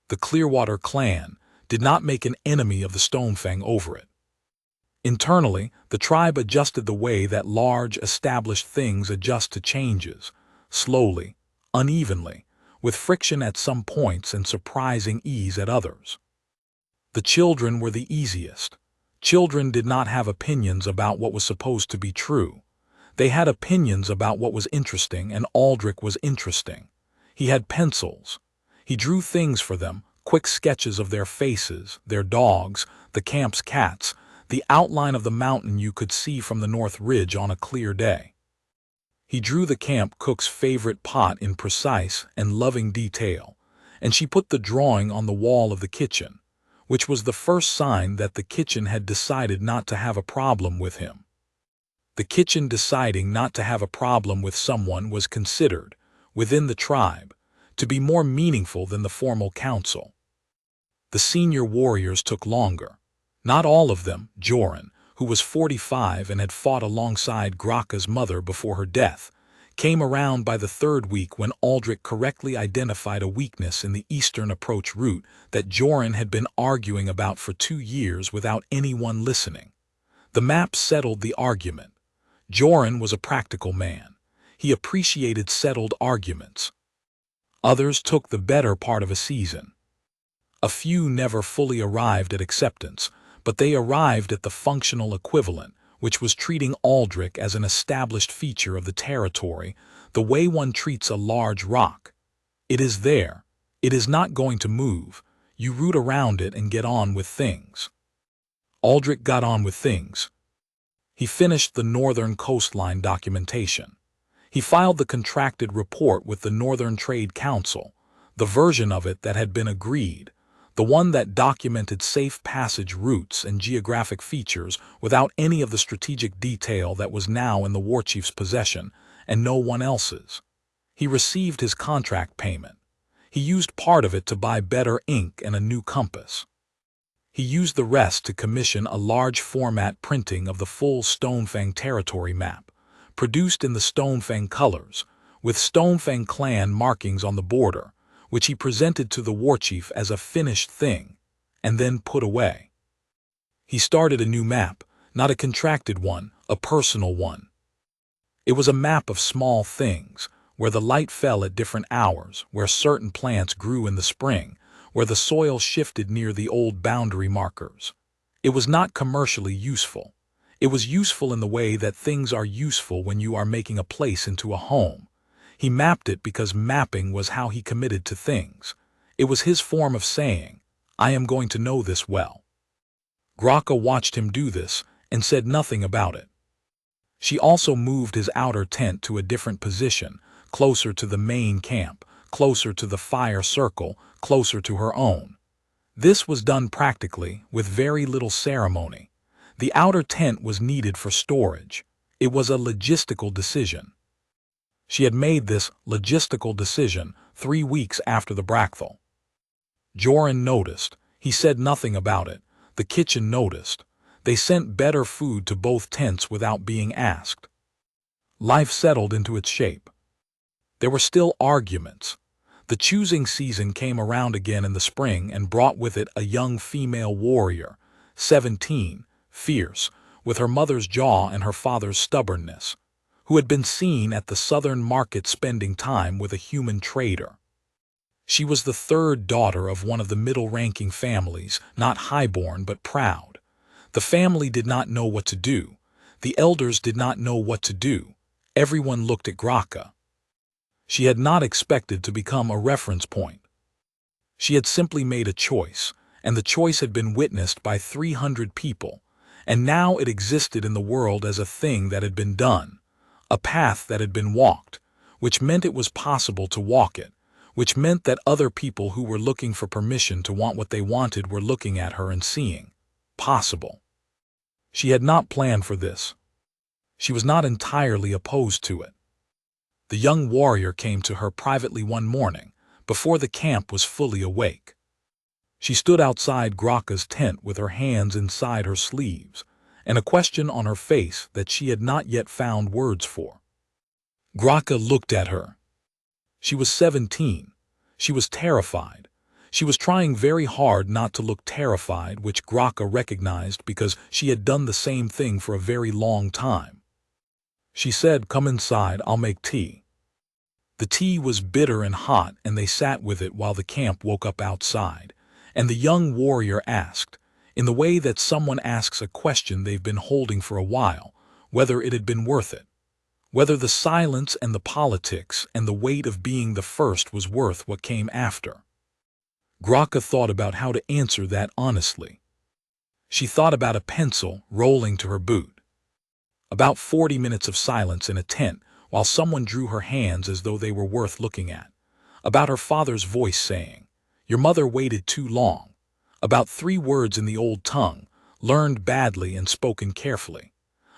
The Clearwater clan did not make an enemy of the Stonefang over it. Internally, the tribe adjusted the way that large, established things adjust to changes, slowly, unevenly, with friction at some points and surprising ease at others. The children were the easiest. Children did not have opinions about what was supposed to be true. They had opinions about what was interesting, and Aldrich was interesting. He had pencils. He drew things for them, quick sketches of their faces, their dogs, the camp's cats, the outline of the mountain you could see from the North Ridge on a clear day. He drew the camp cook's favorite pot in precise and loving detail, and she put the drawing on the wall of the kitchen, which was the first sign that the kitchen had decided not to have a problem with him. The kitchen deciding not to have a problem with someone was considered, within the tribe, to be more meaningful than the formal council. The senior warriors took longer. Not all of them. Joran, who was 45 and had fought alongside Graka's mother before her death, came around by the third week when Aldrich correctly identified a weakness in the eastern approach route that Joran had been arguing about for 2 years without anyone listening. The map settled the argument. Joran was a practical man. He appreciated settled arguments. Others took the better part of a season. A few never fully arrived at acceptance, but they arrived at the functional equivalent, which was treating Aldrich as an established feature of the territory, the way one treats a large rock. It is there. It is not going to move. You root around it and get on with things. Aldrich got on with things. He finished the Northern Coastline documentation. He filed the contracted report with the Northern Trade Council, the version of it that had been agreed, the one that documented safe passage routes and geographic features without any of the strategic detail that was now in the warchief's possession and no one else's. He received his contract payment. He used part of it to buy better ink and a new compass. He used the rest to commission a large format printing of the full Stonefang territory map, produced in the Stonefang colors, with Stonefang clan markings on the border, which he presented to the warchief as a finished thing, and then put away. He started a new map, not a contracted one, a personal one. It was a map of small things, where the light fell at different hours, where certain plants grew in the spring, where the soil shifted near the old boundary markers. It was not commercially useful. It was useful in the way that things are useful when you are making a place into a home. He mapped it because mapping was how he committed to things. It was his form of saying, I am going to know this well. Graka watched him do this and said nothing about it. She also moved his outer tent to a different position, closer to the main camp, closer to the fire circle, closer to her own. This was done practically, with very little ceremony. The outer tent was needed for storage. It was a logistical decision. She had made this logistical decision 3 weeks after the Brackthal. Joran noticed. He said nothing about it. The kitchen noticed. They sent better food to both tents without being asked. Life settled into its shape. There were still arguments. The choosing season came around again in the spring and brought with it a young female warrior, 17, fierce, with her mother's jaw and her father's stubbornness, who had been seen at the southern market spending time with a human trader. She was the third daughter of one of the middle-ranking families, not highborn but proud. The family did not know what to do. The elders did not know what to do. Everyone looked at Graka. She had not expected to become a reference point. She had simply made a choice, and the choice had been witnessed by 300 people, and now it existed in the world as a thing that had been done, a path that had been walked, which meant it was possible to walk it, which meant that other people who were looking for permission to want what they wanted were looking at her and seeing. Possible. She had not planned for this. She was not entirely opposed to it. The young warrior came to her privately one morning, before the camp was fully awake. She stood outside Graka's tent with her hands inside her sleeves, and a question on her face that she had not yet found words for. Graka looked at her. She was 17. She was terrified. She was trying very hard not to look terrified, which Graka recognized because she had done the same thing for a very long time. She said, "Come inside, I'll make tea." The tea was bitter and hot, and they sat with it while the camp woke up outside, and the young warrior asked, in the way that someone asks a question they've been holding for a while, whether it had been worth it. Whether the silence and the politics and the weight of being the first was worth what came after. Graka thought about how to answer that honestly. She thought about a pencil rolling to her boot. About 40 minutes of silence in a tent while someone drew her hands as though they were worth looking at. About her father's voice saying, "Your mother waited too long." About 3 words in the old tongue, learned badly and spoken carefully.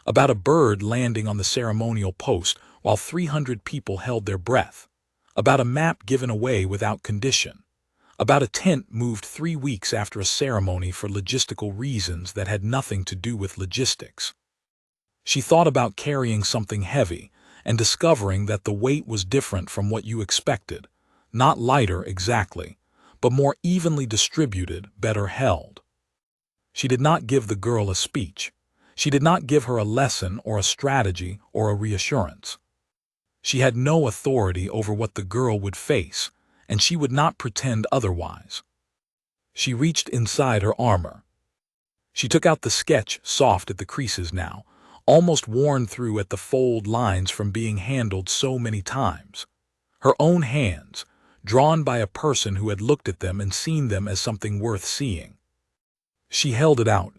About a bird landing on the ceremonial post while 300 people held their breath. About a map given away without condition. About a tent moved 3 weeks after a ceremony for logistical reasons that had nothing to do with logistics. She thought about carrying something heavy and discovering that the weight was different from what you expected, not lighter exactly, but more evenly distributed, better held. She did not give the girl a speech. She did not give her a lesson or a strategy or a reassurance. She had no authority over what the girl would face, and she would not pretend otherwise. She reached inside her armor. She took out the sketch, soft at the creases now, almost worn through at the fold lines from being handled so many times. Her own hands, drawn by a person who had looked at them and seen them as something worth seeing. She held it out.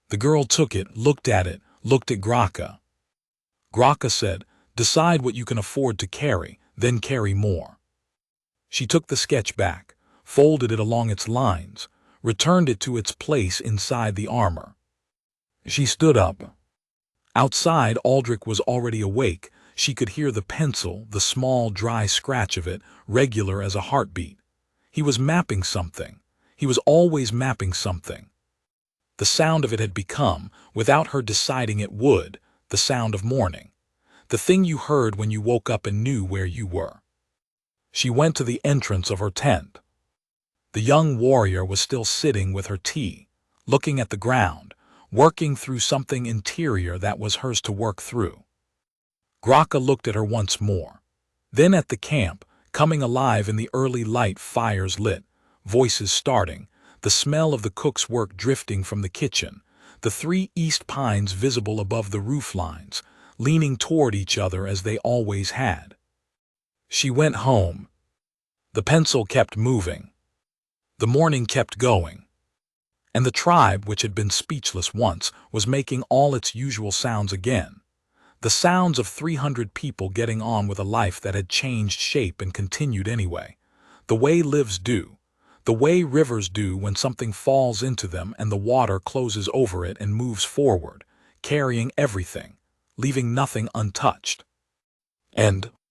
The girl took it, looked at Graka. Graka said, "Decide what you can afford to carry, then carry more." She took the sketch back, folded it along its lines, returned it to its place inside the armor. She stood up. Outside, Aldrich was already awake. She could hear the pencil, the small, dry scratch of it, regular as a heartbeat. He was mapping something. He was always mapping something. The sound of it had become, without her deciding it would, the sound of morning. The thing you heard when you woke up and knew where you were. She went to the entrance of her tent. The young warrior was still sitting with her tea, looking at the ground, working through something interior that was hers to work through. Graka looked at her once more. Then at the camp, coming alive in the early light, fires lit, voices starting, the smell of the cook's work drifting from the kitchen, the 3 east pines visible above the roof lines, leaning toward each other as they always had. She went home. The pencil kept moving. The morning kept going. And the tribe, which had been speechless once, was making all its usual sounds again. The sounds of 300 people getting on with a life that had changed shape and continued anyway. The way lives do. The way rivers do when something falls into them and the water closes over it and moves forward, carrying everything, leaving nothing untouched. And